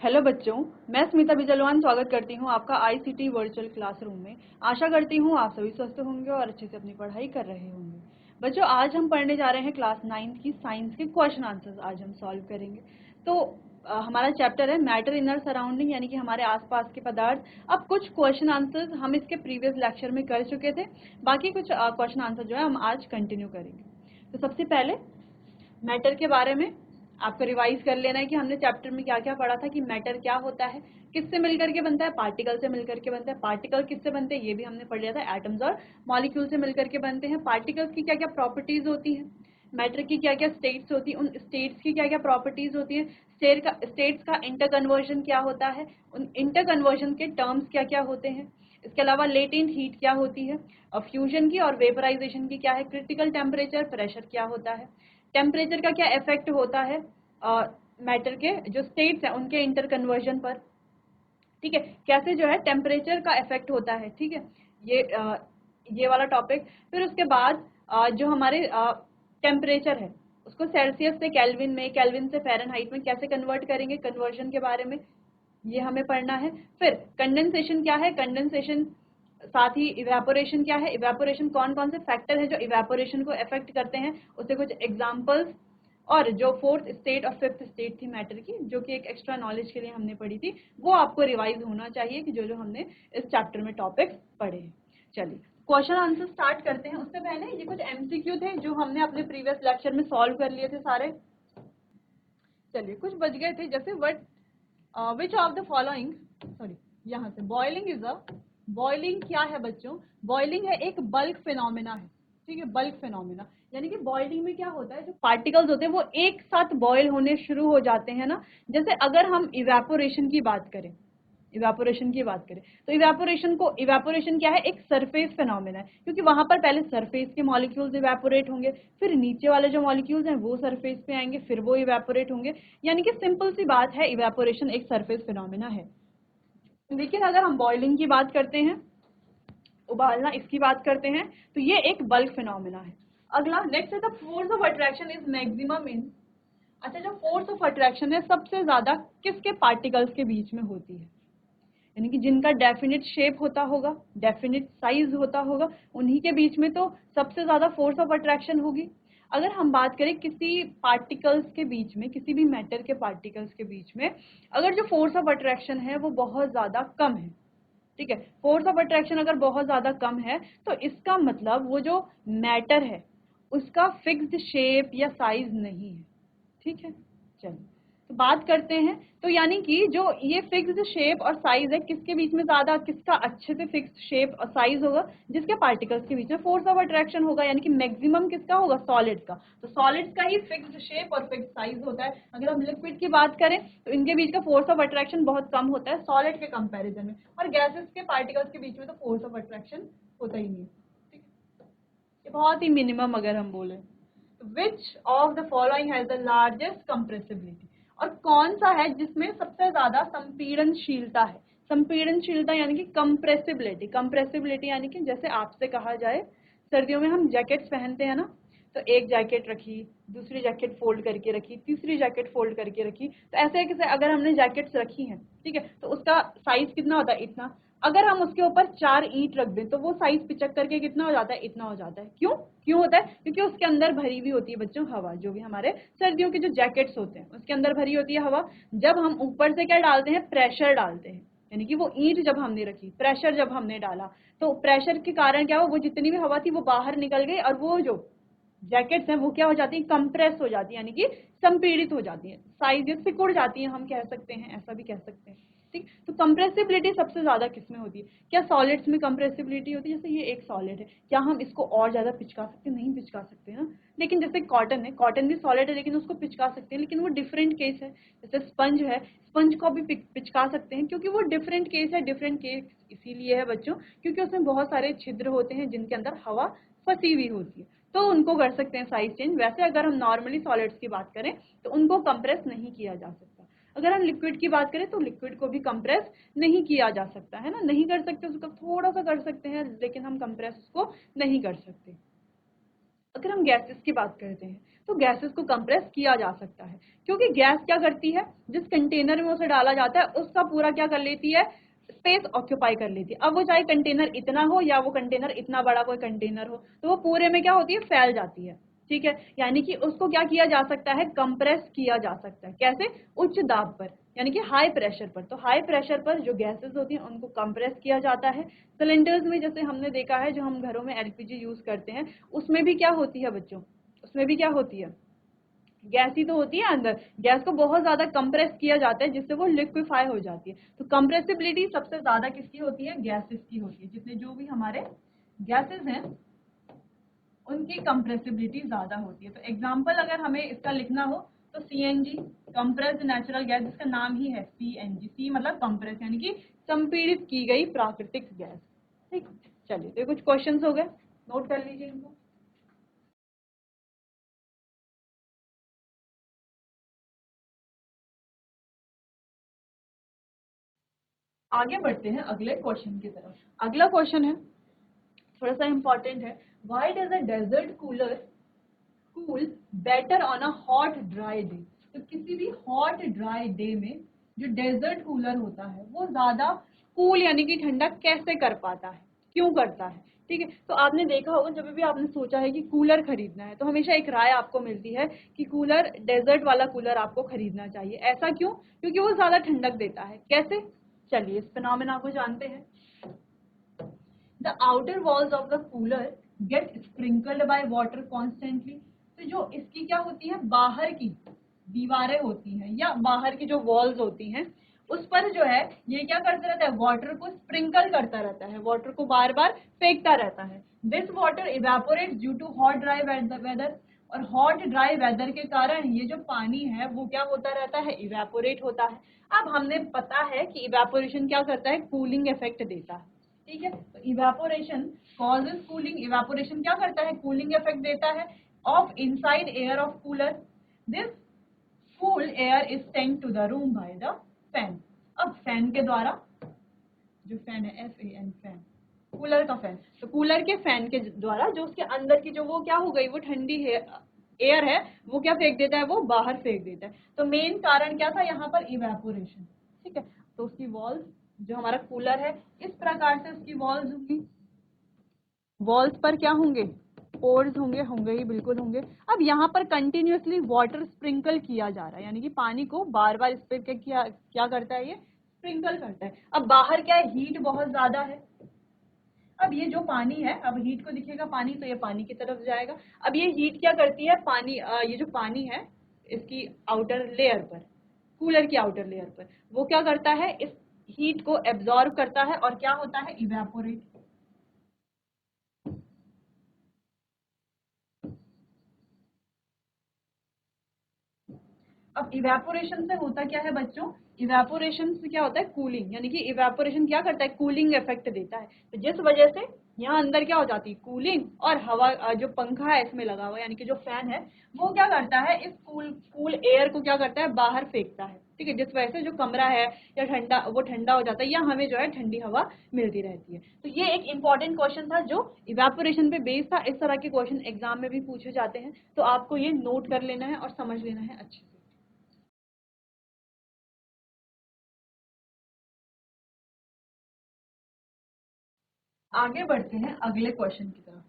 Hello बच्चों, मैं स्मिता बिजलवान स्वागत करती हूँ आपका आईसीटी वर्चुअल क्लासरूम में। आशा करती हूँ आप सभी स्वस्थ होंगे और अच्छे से अपनी पढ़ाई कर रहे होंगे। बच्चों, आज हम पढ़ने जा रहे हैं क्लास 9 की साइंस के क्वेश्चन आंसर्स आज हम सॉल्व करेंगे। तो हमारा चैप्टर है मैटर इनर सराउंडिंग, यानी कि हमारे आसपास के पदार्थ। अब कुछ क्वेश्चन आंसर्स हम इसके प्रीवियस लेक्चर में कर चुके थे, बाकी कुछ क्वेश्चन आंसर जो है हम आज कंटिन्यू करेंगे। तो सबसे पहले मैटर के बारे में आपको रिवाइज कर लेना है कि हमने चैप्टर में क्या क्या पढ़ा था कि मैटर क्या होता है, किससे मिलकर के बनता है, पार्टिकल से मिलकर के बनता है। पार्टिकल किससे बनते हैं ये भी हमने पढ़ लिया था, एटम्स और मॉलिक्यूल से मिलकर के बनते हैं। पार्टिकल्स की क्या क्या प्रॉपर्टीज होती हैं, मैटर की क्या क्या स्टेट्स होती हैं, उन स्टेट्स की क्या क्या प्रॉपर्टीज होती हैं, स्टेट्स का इंटर कन्वर्जन क्या होता है, उन इंटर कन्वर्जन के टर्म्स क्या क्या होते हैं। इसके अलावा लेटेंट हीट क्या होती है, और फ्यूजन की और वेपराइजेशन की क्या है, क्रिटिकल टेम्परेचर प्रेशर क्या होता है, टेम्परेचर का क्या इफेक्ट होता है मैटर के जो स्टेट्स हैं उनके इंटर कन्वर्जन पर। ठीक है, कैसे जो है टेम्परेचर का इफेक्ट होता है। ठीक है, ये वाला टॉपिक। फिर उसके बाद जो हमारे टेम्परेचर है उसको सेल्सियस से केल्विन में, केल्विन से फ़ारेनहाइट में कैसे कन्वर्ट करेंगे, कन्वर्जन के बारे में ये हमें पढ़ना है। फिर कंडेंसेशन क्या है, कंडेंसेशन साथ ही इवेपोरेशन क्या है, इवेपोरेशन कौन कौन से फैक्टर है जो इवेपोरेशन को अफेक्ट करते हैं, उससे कुछ एग्जांपल्स। और जो फोर्थ स्टेट और फिफ्थ स्टेट थी मैटर की, जो कि एक एक्स्ट्रा नॉलेज के लिए हमने पढ़ी थी, वो आपको रिवाइज होना चाहिए कि जो जो हमने इस चैप्टर में टॉपिक्स पढ़े हैं। चलिए क्वेश्चन आंसर स्टार्ट करते हैं। उससे पहले ये कुछ एमसीक्यू थे जो हमने अपने प्रीवियस लेक्चर में सॉल्व कर लिए थे सारे। चलिए कुछ बच गए थे, जैसे which of the following, sorry यहाँ से बॉइलिंग इज अ, बॉइलिंग क्या है बच्चों, बॉइलिंग है एक बल्क फिनोमिना है। ठीक है, बल्क फिनोमिना यानी कि बॉइलिंग में क्या होता है, जो पार्टिकल्स होते हैं वो एक साथ बॉयल होने शुरू हो जाते हैं ना। जैसे अगर हम इवेपोरेशन की बात करें, इवेपोरेशन की बात करें तो इवेपोरेशन क्या है, एक सरफेस फिनोमेना है, क्योंकि वहां पर पहले सरफेस के मॉलिक्यूल्स इवेपोरेट होंगे, फिर नीचे वाले जो मॉलिक्यूल्स हैं वो सरफेस पे आएंगे, फिर वो इवेपोरेट होंगे। यानी कि सिंपल सी बात है, इवेपोरेशन एक सरफेस फिनोमेना है। लेकिन अगर हम बॉइलिंग की बात करते हैं, उबालना, इसकी बात करते हैं, तो ये एक बल्क फिनोमेना है। अगला नेक्स्ट है the force of attraction is maximum in, अच्छा जो फोर्स ऑफ अट्रैक्शन है सबसे ज्यादा किसके पार्टिकल्स के बीच में होती है, यानी कि जिनका डेफिनेट शेप होता होगा, डेफिनेट साइज होता होगा, उन्हीं के बीच में तो सबसे ज्यादा फोर्स ऑफ अट्रैक्शन होगी। अगर हम बात करें किसी पार्टिकल्स के बीच में, किसी भी मैटर के पार्टिकल्स के बीच में अगर जो फोर्स ऑफ अट्रैक्शन है वो बहुत ज्यादा कम है, ठीक है, फोर्स ऑफ अट्रैक्शन अगर बहुत ज्यादा कम है तो इसका मतलब वो जो मैटर है उसका फिक्स्ड शेप या साइज नहीं है। ठीक है, चलिए तो बात करते हैं। तो यानी कि जो ये फिक्स्ड शेप और साइज है, किसके बीच में ज्यादा, किसका अच्छे से फिक्स्ड शेप और साइज होगा, जिसके पार्टिकल्स के बीच में फोर्स ऑफ अट्रैक्शन होगा, यानी कि मैक्सिमम किसका होगा, सॉलिड्स का। तो सॉलिड्स का ही फिक्स्ड शेप और फिक्स्ड साइज होता है। अगर हम लिक्विड की बात करें तो इनके बीच का फोर्स ऑफ अट्रैक्शन बहुत कम होता है सॉलिड के कंपेरिजन में, और गैसेस के पार्टिकल्स के बीच में तो फोर्स ऑफ अट्रैक्शन होता ही नहीं है। ठीक है, ये बहुत ही मिनिमम अगर हम बोले। Which of the following has the largest compressibility, और कौन सा है जिसमें सबसे ज्यादा संपीड़नशीलता है। संपीड़नशीलता यानी कि कंप्रेसिबिलिटी, कंप्रेसिबिलिटी यानी कि जैसे आपसे कहा जाए सर्दियों में हम जैकेट्स पहनते हैं ना, तो एक जैकेट रखी, दूसरी जैकेट फोल्ड करके रखी, तीसरी जैकेट फोल्ड करके रखी, तो ऐसे कैसे अगर हमने जैकेट्स रखी हैं, ठीक है, तो उसका साइज कितना होता है, इतना। अगर हम उसके ऊपर 4 ईंट रख दें तो वो साइज पिचक करके कितना हो जाता है, इतना हो जाता है। क्यों क्यों होता है, क्योंकि उसके अंदर भरी हुई होती है बच्चों हवा। जो भी हमारे सर्दियों के जो जैकेट्स होते हैं उसके अंदर भरी होती है हवा। जब हम ऊपर से क्या डालते हैं, प्रेशर डालते हैं, यानी कि वो ईंट जब हमने रखी, प्रेशर जब हमने डाला, तो प्रेशर के कारण क्या हुआ, वो जितनी भी हवा थी वो बाहर निकल गई, और वो जो जैकेट्स हैं वो क्या हो जाती है, कंप्रेस हो जाती है, यानी कि संपीड़ित हो जाती है, साइज सिकुड़ जाती है, हम कह सकते हैं, ऐसा भी कह सकते हैं। ठीक, तो कंप्रेसिबिलिटी सबसे ज्यादा किसमें होती है, क्या सॉलिड्स में कंप्रेसिबिलिटी होती है। जैसे ये एक सॉलिड है, क्या हम इसको और ज्यादा पिचका सकते हैं, नहीं पिचका सकते ना। लेकिन जैसे कॉटन है, कॉटन भी सॉलिड है लेकिन उसको पिचका सकते हैं, लेकिन वो डिफरेंट केस है। जैसे स्पंज है, स्पंज को भी पिचका सकते हैं, क्योंकि वो डिफरेंट केस है। डिफरेंट केस इसीलिए है बच्चों क्योंकि उसमें बहुत सारे छिद्र होते हैं जिनके अंदर हवा फंसी हुई होती है, तो उनको कर सकते हैं साइज चेंज। वैसे अगर हम नॉर्मली सॉलिड्स की बात करें तो उनको कंप्रेस नहीं किया जा सकता। अगर हम लिक्विड की बात करें तो लिक्विड को भी कंप्रेस नहीं किया जा सकता है ना, नहीं कर सकते, उसको थोड़ा सा कर सकते हैं लेकिन हम कंप्रेस उसको नहीं कर सकते। अगर हम गैसेस की बात करते हैं तो गैसेस को कंप्रेस किया जा सकता है, क्योंकि गैस क्या करती है, जिस कंटेनर में उसे डाला जाता है उसका पूरा क्या कर लेती है, स्पेस ऑक्यूपाई कर लेती है। अब वो चाहे कंटेनर इतना हो या वो कंटेनर इतना बड़ा कोई कंटेनर हो, तो वो पूरे में क्या होती है, फैल जाती है। ठीक है, यानी कि उसको क्या किया जा सकता है, कंप्रेस किया जा सकता है। कैसे, उच्च दाब पर, यानी कि हाई प्रेशर पर। तो हाई प्रेशर पर जो गैसेस होती हैं उनको कंप्रेस किया जाता है। सिलेंडर्स में जैसे हमने देखा है, जो हम घरों में एलपीजी यूज करते हैं, उसमें भी क्या होती है बच्चों, उसमें भी क्या होती है, गैस ही तो होती है अंदर। गैस को बहुत ज्यादा कंप्रेस किया जाता है जिससे वो लिक्विफाई हो जाती है। तो कंप्रेसिबिलिटी सबसे ज्यादा किसकी होती है, गैसेस की होती है। जितने जो भी हमारे गैसेस हैं उनकी कंप्रेसिबिलिटी ज्यादा होती है। तो एग्जाम्पल अगर हमें इसका लिखना हो तो सीएनजी, कंप्रेस्ड नेचुरल गैस, जिसका नाम ही है सीएनजी। सी मतलब कंप्रेस, यानी कि संपीड़ित की गई प्राकृतिक गैस। ठीक, चलिए तो ये कुछ क्वेश्चंस हो गए, नोट कर लीजिए इनको। आगे बढ़ते हैं अगले क्वेश्चन की तरफ। अगला क्वेश्चन है, थोड़ा सा इंपॉर्टेंट है। Why does a desert cooler cool better on a hot dry day. तो किसी भी हॉट ड्राई डे में जो डेजर्ट कूलर होता है वो ज्यादा कूल यानी कि ठंडा कैसे कर पाता है, क्यों करता है। ठीक है, तो आपने देखा होगा जब भी आपने सोचा है कि कूलर खरीदना है तो हमेशा एक राय आपको मिलती है कि कूलर, डेजर्ट वाला कूलर आपको खरीदना चाहिए। ऐसा क्यों, क्योंकि वो ज्यादा ठंडक देता है। कैसे, चलिए इस फिनोमेना को जानते हैं। The outer walls of the cooler get sprinkled by water constantly। तो जो इसकी क्या होती है, बाहर की दीवारें होती हैं या बाहर की जो वॉल्स होती हैं उस पर जो है ये क्या करता रहता है, वाटर को स्प्रिंकल करता रहता है, वाटर को बार बार फेंकता रहता है। This water evaporates due to hot dry weather. और हॉट ड्राई वेदर के कारण ये जो पानी है वो क्या होता रहता है, इवेपोरेट होता है। अब हमने पता है कि इवेपोरेशन क्या करता है, कूलिंग इफेक्ट देता है। ठीक है, तो इवेपोरेशन कॉजेज कूलिंग। इवेपोरेशन क्या करता है, कूलिंग इफेक्ट देता है of inside air of cooler. This cool air is sent to the room by the fan. अब फैन के द्वारा, जो फैन है FAN फैन, कूलर का फैन, तो कूलर के फैन के द्वारा जो उसके अंदर की जो वो क्या हो गई, वो ठंडी है एयर है, वो क्या फेंक देता है, वो बाहर फेंक देता है। तो मेन कारण क्या था यहाँ पर, इवेपोरेशन। ठीक है, तो उसकी वॉल्स, जो हमारा कूलर है इस प्रकार से उसकी वॉल्स होंगी, वॉल्स पर क्या होंगे, पोर्स होंगे, होंगे ही, बिल्कुल होंगे। अब यहाँ पर कंटिन्यूअसली वाटर स्प्रिंकल किया जा रहा है, यानी कि पानी को बार बार इस पर क्या करता है, ये स्प्रिंकल करता है। अब बाहर क्या है, हीट बहुत ज्यादा है। अब ये जो पानी है, अब हीट को दिखेगा पानी, तो ये पानी की तरफ जाएगा। अब ये हीट क्या करती है, पानी ये जो पानी है इसकी आउटर लेयर पर, कूलर की आउटर लेयर पर, वो क्या करता है, इस हीट को एब्जॉर्ब करता है और क्या होता है, इवेपोरेट। अब इवेपोरेशन से होता क्या है बच्चों, इवेपोरेशन से क्या होता है, कूलिंग, यानी कि इवेपोरेशन क्या करता है, कूलिंग इफेक्ट देता है। तो जिस वजह से यहाँ अंदर क्या हो जाती है, कूलिंग, और हवा जो पंखा है इसमें लगा हुआ यानी कि जो फैन है वो क्या करता है, इस कूल एयर को क्या करता है, बाहर फेंकता है। ठीक है, जिस वजह से जो कमरा है या ठंडा, वो ठंडा हो जाता है या हमें जो है ठंडी हवा मिलती रहती है। तो ये एक इंपॉर्टेंट क्वेश्चन था जो इवेपोरेशन पे बेस्ड था। इस तरह के क्वेश्चन एग्जाम में भी पूछे जाते हैं, तो आपको ये नोट कर लेना है और समझ लेना है अच्छे से। आगे बढ़ते हैं अगले क्वेश्चन की तरफ।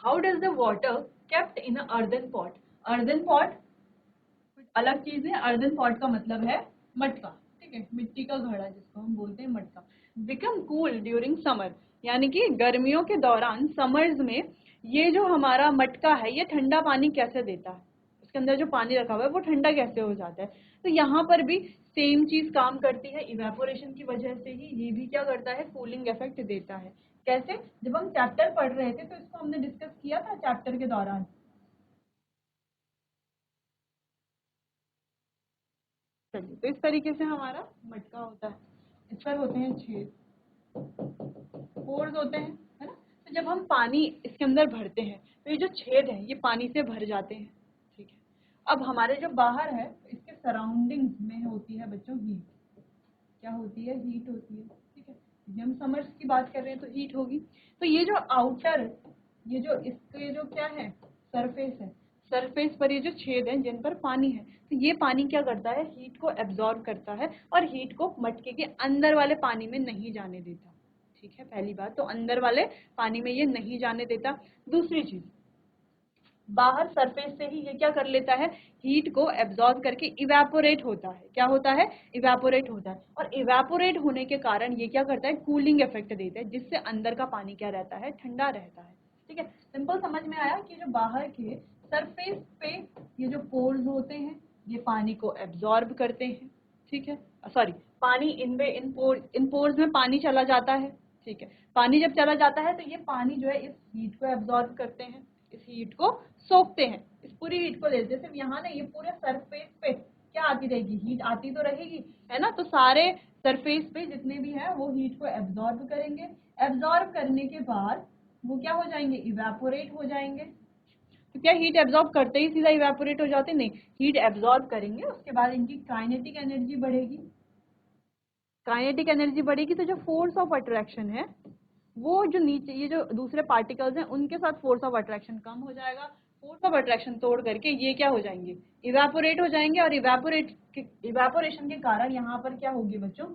How does the water kept in earthen pot. Earthen pot कुछ अलग चीज है, अर्दन पॉट का मतलब है मटका। ठीक है, मिट्टी का घड़ा जिसको हम बोलते हैं मटका। बिकम कूल ड्यूरिंग समर, यानी कि गर्मियों के दौरान, समर्स में ये जो हमारा मटका है ये ठंडा पानी कैसे देता है, उसके अंदर जो पानी रखा हुआ है वो ठंडा कैसे हो जाता है। तो यहाँ पर भी सेम चीज काम करती है, इवेपोरेशन की वजह से ही ये भी क्या करता है, कूलिंग इफेक्ट देता है। कैसे, जब हम चैप्टर पढ़ रहे थे तो इसको हमने डिस्कस किया था चैप्टर के दौरान। चलिए, तो इस तरीके से हमारा मटका होता है, इस पर होते हैं छेद, पोर्स होते हैं, है ना। तो जब हम पानी इसके अंदर भरते हैं तो ये जो छेद है ये पानी से भर जाते हैं। ठीक है, अब हमारे जो बाहर है इसके सराउंडिंग्स में होती है बच्चों हीट। क्या होती है, हीट होती है। ठीक है, ये हम समर्स की बात कर रहे हैं तो हीट होगी। तो ये जो आउटर, ये जो इसके जो क्या है, सरफेस है, सरफेस पर ये जो छेद हैं जिन पर पानी है, तो ये पानी क्या करता है, हीट को एब्जॉर्ब करता है और हीट को मटके के अंदर वाले पानी में नहीं जाने देता। ठीक है, पहली बात तो अंदर वाले पानी में ये नहीं जाने देता। दूसरी चीज, बाहर सरफेस से ही ये क्या कर लेता है, हीट को एब्जॉर्ब करके इवेपोरेट होता है। क्या होता है, इवेपोरेट होता है। और इवेपोरेट होने के कारण ये क्या करता है, कूलिंग इफेक्ट देता है, जिससे अंदर का पानी क्या रहता है, ठंडा रहता है। ठीक है, सिंपल समझ में आया कि जो बाहर के सरफेस पे ये जो पोर्स होते हैं ये पानी को एब्जॉर्ब करते हैं। ठीक है, सॉरी, पानी इन पोर्स में पानी चला जाता है। ठीक है, पानी जब चला जाता है तो ये पानी जो है इस हीट को एब्जॉर्ब करते हैं, इस हीट को सोखते हैं, इस पूरी हीट को लेते हैं। सिर्फ यहाँ ना, ये पूरे सरफेस पे क्या आती रहेगी, हीट आती तो रहेगी, है ना। तो सारे सरफेस पे जितने भी है वो हीट को एब्जॉर्ब करेंगे। एब्जॉर्ब करने के बाद वो क्या हो जाएंगे, इवेपोरेट हो जाएंगे। तो क्या हीट एब्जॉर्ब करते ही सीधा इवेपोरेट हो जाते, नहीं, हीट एब्जॉर्ब करेंगे, उसके बाद इनकी काइनेटिक एनर्जी बढ़ेगी। काइनेटिक एनर्जी बढ़ेगी तो जो फोर्स ऑफ अट्रैक्शन है वो जो नीचे ये जो दूसरे पार्टिकल्स हैं उनके साथ फोर्स ऑफ अट्रैक्शन कम हो जाएगा। फोर्स ऑफ अट्रैक्शन तोड़ करके ये क्या हो जाएंगे, इवेपोरेट हो जाएंगे। और इवेपोरेशन के कारण यहाँ पर क्या होगी बच्चों,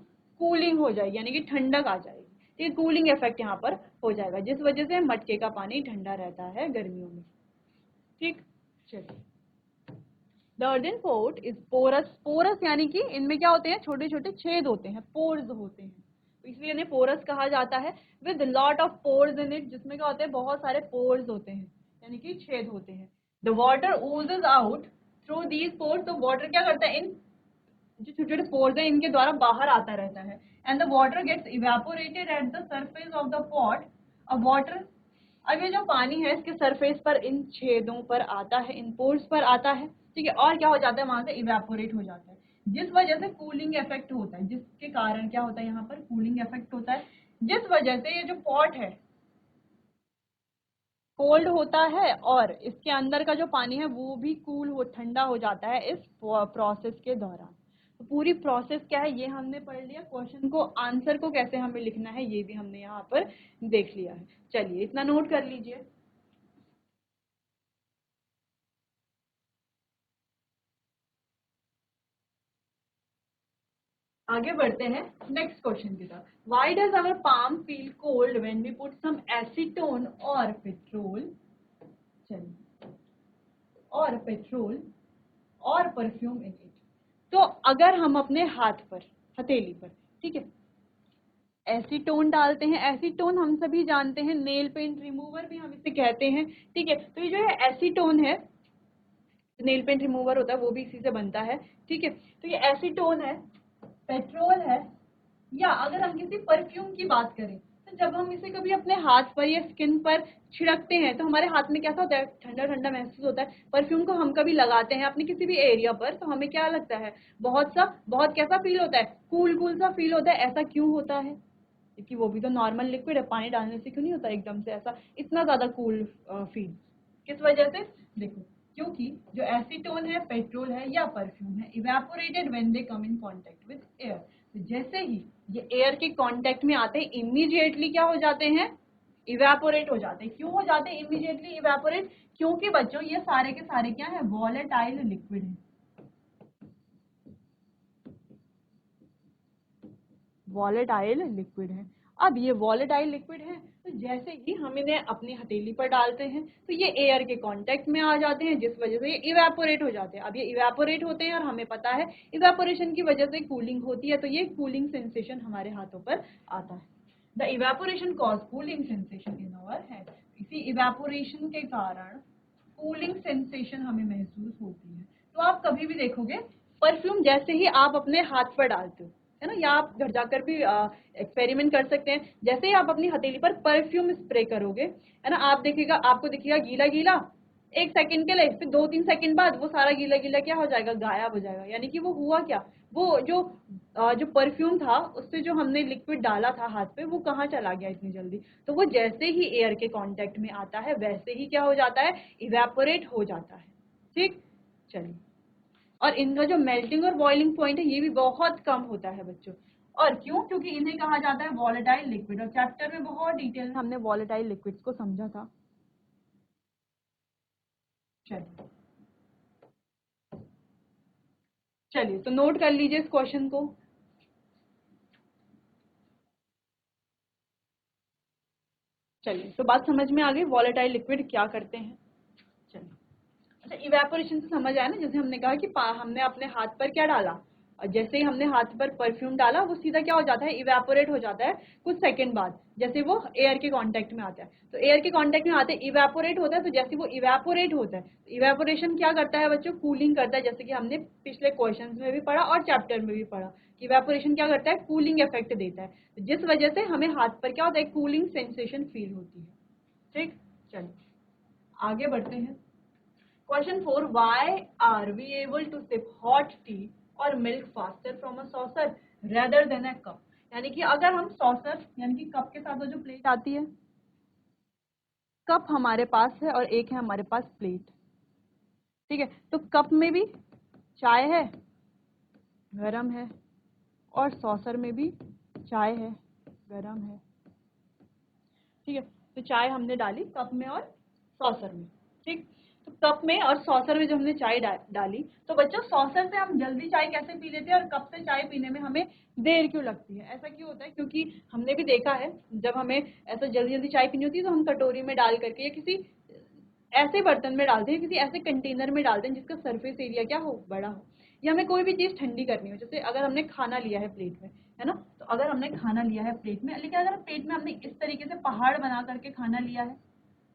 कूलिंग हो जाएगी, यानी कि ठंडक आ जाएगी। ठीक है, कूलिंग इफेक्ट यहाँ पर हो जाएगा, जिस वजह से मटके का पानी ठंडा रहता है गर्मियों में। ठीक, चलिए। The earthen pot is porous. Porous यानी कि इनमें क्या होते हैं, छोटे छोटे छेद होते हैं, पोर्स होते हैं, इसलिए इन्हें पोरस कहा जाता है। With lot of pores in it, जिसमें क्या होते हैं, बहुत सारे पोर्स होते हैं, यानी कि छेद होते हैं। The water oozes out through these pores. तो वाटर क्या करता है, इन जो छोटे छोटे पोर्स हैं इनके द्वारा बाहर आता रहता है। And the water gets evaporated at the surface of the pot. अब वाटर, अब ये जो पानी है इसके सरफेस पर इन छेदों पर आता है, इन पोर्स पर आता है। ठीक है, और क्या हो जाता है, वहां से इवेपोरेट हो जाता है, जिस वजह से कूलिंग इफेक्ट होता है, जिसके कारण क्या होता है, यहाँ पर कूलिंग इफेक्ट होता है, जिस वजह से ये जो पॉट है कोल्ड होता है और इसके अंदर का जो पानी है वो भी कूल हो, ठंडा हो जाता है इस प्रोसेस के दौरान। तो पूरी प्रोसेस क्या है ये हमने पढ़ लिया, क्वेश्चन को, आंसर को कैसे हमें लिखना है ये भी हमने यहाँ पर देख लिया है। चलिए, इतना नोट कर लीजिए। आगे बढ़ते हैं नेक्स्ट क्वेश्चन की तरफ। Why does our palm feel cold when we put some acetone और पेट्रोल, चलिए, और पेट्रोल और परफ्यूम इन इट। तो अगर हम अपने हाथ पर, हथेली पर, ठीक है, एसीटोन डालते हैं, एसीटोन हम सभी जानते हैं, नेल पेंट रिमूवर भी हम इसे कहते हैं। ठीक है, तो ये जो है एसीटोन है, नेल पेंट रिमूवर होता है वो भी इसी से बनता है। ठीक है, तो ये एसीटोन है, पेट्रोल है, या अगर हम किसी परफ्यूम की बात करें तो जब हम इसे कभी अपने हाथ पर या स्किन पर छिड़कते हैं तो हमारे हाथ में कैसा होता है, ठंडा ठंडा महसूस होता है। परफ्यूम को हम कभी लगाते हैं अपने किसी भी एरिया पर तो हमें क्या लगता है, बहुत कैसा फील होता है, कूल कूल सा फील होता है। ऐसा क्यों होता है, क्योंकि वो भी तो नॉर्मल लिक्विड है, पानी डालने से क्यों नहीं होता एकदम से ऐसा इतना ज्यादा कूल फील, किस वजह से, देखो, क्योंकि जो एसीटोन है, पेट्रोल है या परफ्यूम है, evaporated when they come in contact with air. तो जैसे ही ये एयर के कांटेक्ट में आते हैं इमीडिएटली क्या हो जाते हैं, इवेपोरेट हो जाते हैं। क्यों हो जाते हैं इमीडिएटली इवेपोरेट, क्योंकि बच्चों ये सारे के सारे क्या है, वॉलेटाइल लिक्विड है, वॉलेटाइल लिक्विड है। अब ये वॉलेटाइल लिक्विड है तो जैसे ही हम इन्हें अपनी हथेली पर डालते हैं तो ये एयर के कांटेक्ट में आ जाते हैं, जिस वजह से ये इवेपोरेट हो जाते हैं। अब ये इवेपोरेट होते हैं और हमें पता है इवेपोरेशन की वजह से कूलिंग होती है, तो ये कूलिंग सेंसेशन हमारे हाथों पर आता है। The evaporation cause cooling sensation in our hand. इसी इवेपोरेशन के कारण कूलिंग सेंसेशन हमें महसूस होती है। तो आप कभी भी देखोगे परफ्यूम जैसे ही आप अपने हाथ पर डालते हो, है ना, या आप घर जाकर भी एक्सपेरिमेंट कर सकते हैं, जैसे ही आप अपनी हथेली पर परफ्यूम स्प्रे करोगे, है ना, आप देखिएगा, आपको दिखेगा गीला गीला, एक सेकंड के लिए, फिर 2-3 सेकंड बाद वो सारा गीला गीला क्या हो जाएगा, गायब हो जाएगा। यानी कि वो हुआ क्या, वो जो परफ्यूम था उससे जो हमने लिक्विड डाला था हाथ पे वो कहाँ चला गया इतनी जल्दी। तो वो जैसे ही एयर के कांटेक्ट में आता है वैसे ही क्या हो जाता है, इवेपोरेट हो जाता है। ठीक, चलिए। और इनका जो मेल्टिंग और बॉइलिंग पॉइंट है ये भी बहुत कम होता है बच्चों। और क्यों, क्योंकि इन्हें कहा जाता है वॉलेटाइल लिक्विड, और चैप्टर में बहुत डिटेल में हमने वॉलेटाइल लिक्विड्स को समझा था। चलिए, चलिए तो नोट कर लीजिए इस क्वेश्चन को। चलिए तो बात समझ में आ गई, वॉलेटाइल लिक्विड क्या करते हैं। चलिए, अच्छा इवेपोरेशन से समझ आया ना, जैसे हमने कहा कि हमने अपने हाथ पर क्या डाला, और जैसे ही हमने हाथ पर परफ्यूम डाला वो सीधा क्या हो जाता है, इवेपोरेट हो जाता है कुछ सेकंड बाद, जैसे वो एयर के कांटेक्ट में आता है। तो एयर के कांटेक्ट में आते इवेपोरेट होता है, तो जैसे वो इवेपोरेट होता है, इवेपोरेशन क्या करता है बच्चों, कूलिंग करता है, जैसे कि हमने पिछले क्वेश्चन में भी पढ़ा और चैप्टर में भी पढ़ा। इवेपोरेशन क्या करता है, कूलिंग इफेक्ट देता है, जिस वजह से हमें हाथ पर क्या होता है, कूलिंग सेंसेशन फील होती है। ठीक, चलिए आगे बढ़ते हैं। Question 4. Why are we able to sip hot tea or milk faster from a saucer rather than a cup? यानी कि अगर हम सॉसर यानी कि कप के साथ वो जो प्लेट आती है, कप हमारे पास है और एक है हमारे पास प्लेट, ठीक है। तो कप में भी चाय है, गरम है, और सॉसर में भी चाय है, गरम है, ठीक है। तो चाय हमने डाली कप में और सॉसर में, ठीक। तो कप में और सॉसर में जो हमने चाय डाली, तो बच्चों सॉसर से हम जल्दी चाय कैसे पी लेते हैं और कप से चाय पीने में हमें देर क्यों लगती है, ऐसा क्यों होता है, क्योंकि हमने भी देखा है जब हमें ऐसा जल्दी जल्दी चाय पीनी होती है तो हम कटोरी में डाल करके या किसी ऐसे बर्तन में डालते हैं, किसी ऐसे कंटेनर में डालते हैं जिसका सरफेस एरिया क्या हो, बड़ा हो, या हमें कोई भी चीज़ ठंडी करनी हो, जैसे अगर हमने खाना लिया है प्लेट में, है ना, तो अगर हमने खाना लिया है प्लेट में, लेकिन अगर प्लेट में हमने इस तरीके से पहाड़ बना करके खाना लिया है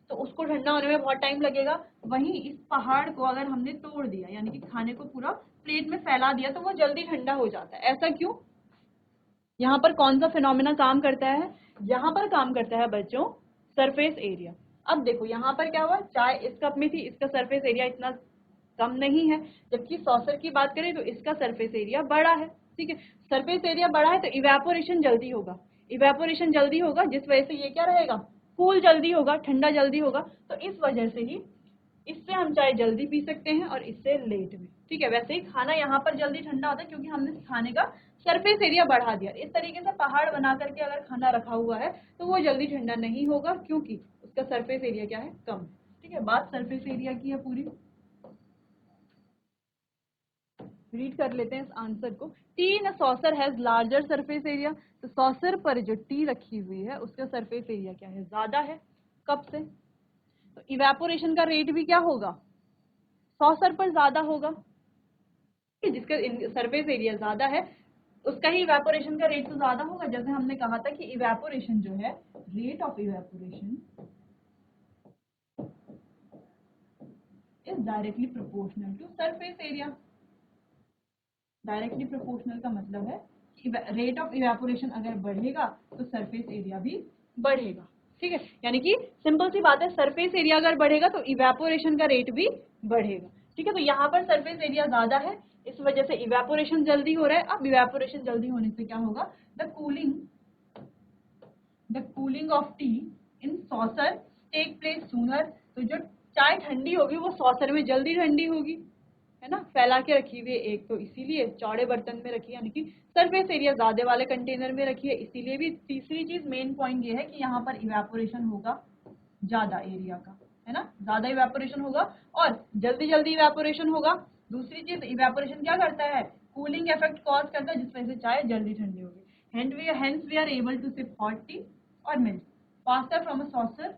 तो उसको ठंडा होने में बहुत टाइम लगेगा। वहीं इस पहाड़ को अगर हमने तोड़ दिया यानी कि खाने को पूरा प्लेट में फैला दिया तो वो जल्दी ठंडा हो जाता है, ऐसा क्यों। यहाँ पर कौन सा फिनोमिना काम करता है, यहाँ पर काम करता है बच्चों सरफेस एरिया। अब देखो यहाँ पर क्या हुआ, चाय इस कप में थी, इसका सरफेस एरिया इतना कम नहीं है, जबकि सॉसर की बात करें तो इसका सरफेस एरिया बड़ा है, ठीक है। सरफेस एरिया बड़ा है तो इवेपोरेशन जल्दी होगा, इवेपोरेशन जल्दी होगा जिस वजह से ये क्या रहेगा, कूल जल्दी होगा, ठंडा जल्दी होगा। तो इस वजह से ही इससे हम चाय जल्दी पी सकते हैं और इससे लेट में, ठीक है। वैसे ही खाना यहाँ पर जल्दी ठंडा होता है क्योंकि हमने खाने का सरफेस एरिया बढ़ा दिया। इस तरीके से पहाड़ बना करके अगर खाना रखा हुआ है तो वो जल्दी ठंडा नहीं होगा क्योंकि उसका सरफेस एरिया क्या है, कम, ठीक है। बात सरफेस एरिया की है पूरी, रीड कर लेते हैं इस आंसर को। T in a saucer has larger surface area, तो सॉसर पर जो टी रखी हुई है उसका सरफेस एरिया क्या है, ज्यादा है कप से, तो इवेपोरेशन का रेट भी क्या होगा, सॉसर पर ज्यादा होगा, जिसका सरफेस एरिया ज्यादा है उसका ही इवेपोरेशन का रेट तो ज्यादा होगा। जैसे हमने कहा था कि इवेपोरेशन जो है, rate of evaporation is directly proportional to surface area. Directly proportional का मतलब है कि रेट ऑफ इवेपोरेशन अगर बढ़ेगा तो सरफेस एरिया भी बढ़ेगा, ठीक है। यानी कि सिंपल सी बात है, सरफेस एरिया अगर बढ़ेगा तो इवेपोरेशन का रेट भी बढ़ेगा, ठीक है। तो यहाँ पर सरफेस एरिया ज्यादा है, इस वजह से इवेपोरेशन जल्दी हो रहा है। अब इवेपोरेशन जल्दी होने से क्या होगा, the cooling of tea in saucer take place sooner. तो जो चाय ठंडी होगी वो सॉसर में जल्दी ठंडी होगी, है ना, फैला के रखी हुई है एक, तो इसीलिए चौड़े बर्तन में रखी है, यानी कि सरफेस एरिया ज्यादा वाले कंटेनर में रखी है, इसीलिए भी। तीसरी चीज मेन पॉइंट ये है कि यहाँ पर इवेपोरेशन होगा ज्यादा एरिया का, है ना, ज्यादा इवेपोरेशन होगा और जल्दी जल्दी इवेपोरेशन होगा। दूसरी चीज, इवेपोरेशन क्या करता है, कूलिंग इफेक्ट कॉज करता है जिस वजह से चाय जल्दी ठंडी होगी। Hence we are able to sip hot tea or milk faster from a saucer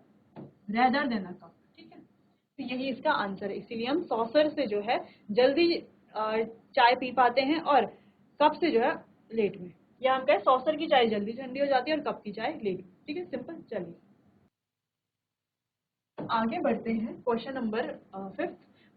rather than a cup, ठीक है। तो यही इसका आंसर है, इसीलिए हम सॉसर से जो है जल्दी चाय पी पाते हैं और कप से जो है लेट में, या हम कहें सॉसर की चाय जल्दी ठंडी हो जाती है और कप की चाय लेट में, ठीक है, सिंपल। चलिए आगे बढ़ते हैं, question number 5।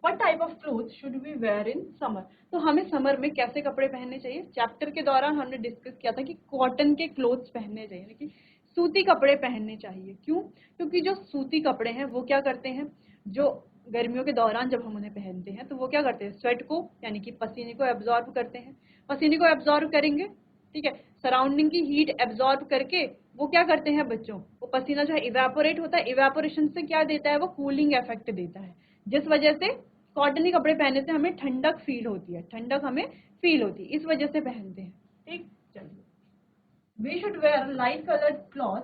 What type of cloth should we wear in summer. तो हमें समर में कैसे कपड़े पहनने चाहिए, चैप्टर के दौरान हमने डिस्कस किया था कि कॉटन के क्लोथ्स पहनने चाहिए, लेकिन सूती कपड़े पहनने चाहिए, क्यों, क्योंकि जो सूती कपड़े हैं वो क्या करते हैं, जो गर्मियों के दौरान जब हम उन्हें पहनते हैं तो वो क्या करते हैं, स्वेट को यानी कि पसीने को एब्जॉर्ब करते हैं, पसीने को एब्जॉर्ब करेंगे, ठीक है, सराउंडिंग की हीट एब्जॉर्ब करके वो क्या करते हैं बच्चों, वो पसीना जो है इवेपोरेट होता है, इवेपोरेशन से क्या देता है, वो कूलिंग इफेक्ट देता है, जिस वजह से कॉटनी कपड़े पहनने से हमें ठंडक फील होती है, ठंडक हमें फील होती है, इस वजह से पहनते हैं, ठीक। चलिए, we should wear light coloured cloth,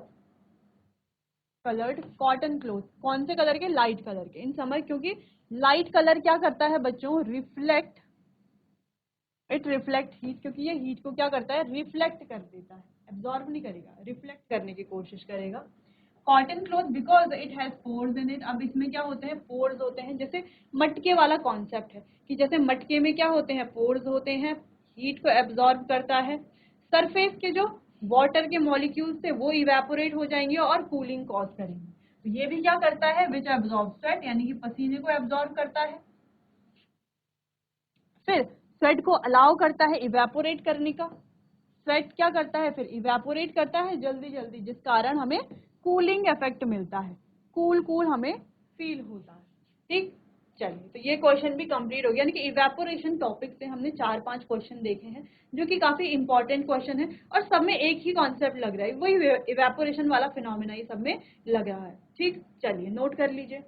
coloured cotton cloth, कौन से कलर के, लाइट कलर के इन समर, क्योंकि लाइट कलर क्या करता है बच्चों, रिफ्लेक्ट इट रिफ्लेक्ट हीट, क्योंकि ये हीट को क्या करता है, रिफ्लेक्ट कर देता है, एब्जॉर्ब नहीं करेगा, रिफ्लेक्ट करने की कोशिश करेगा। Cotton cloth because it has pores in it, अब इसमें क्या होते हैं, पोर्स होते हैं, जैसे मटके वाला कॉन्सेप्ट है कि जैसे मटके में क्या होते हैं, पोर्स होते हैं, हीट को एब्जॉर्ब करता है। सरफेस के जो वाटर के मॉलिक्यूल्स थे वो इवेपोरेट हो जाएंगे और कूलिंग कॉज करेंगे। तो ये भी क्या करता है, विच एब्जॉर्ब स्वेट, यानी कि पसीने को एब्जॉर्ब करता है। फिर स्वेट को अलाउ करता है इवेपोरेट करने का, स्वेट क्या करता है, फिर इवेपोरेट करता है जल्दी जल्दी, जिस कारण हमें कूलिंग इफेक्ट मिलता है, कूल कूल हमें फील होता है। ठीक, चलिए, तो ये क्वेश्चन भी कंप्लीट हो गया, यानी कि इवेपोरेशन टॉपिक से हमने 4-5 क्वेश्चन देखे हैं जो कि काफी इंपॉर्टेंट क्वेश्चन है और सब में एक ही कॉन्सेप्ट लग रहा है, वही इवेपोरेशन वाला फिनोमेना ही सब में लग रहा है। ठीक, चलिए नोट कर लीजिए।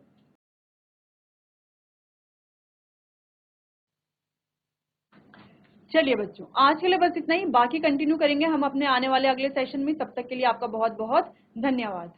चलिए बच्चों, आज के लिए बस इतना ही, बाकी कंटिन्यू करेंगे हम अपने आने वाले अगले सेशन में। तब तक के लिए आपका बहुत बहुत धन्यवाद।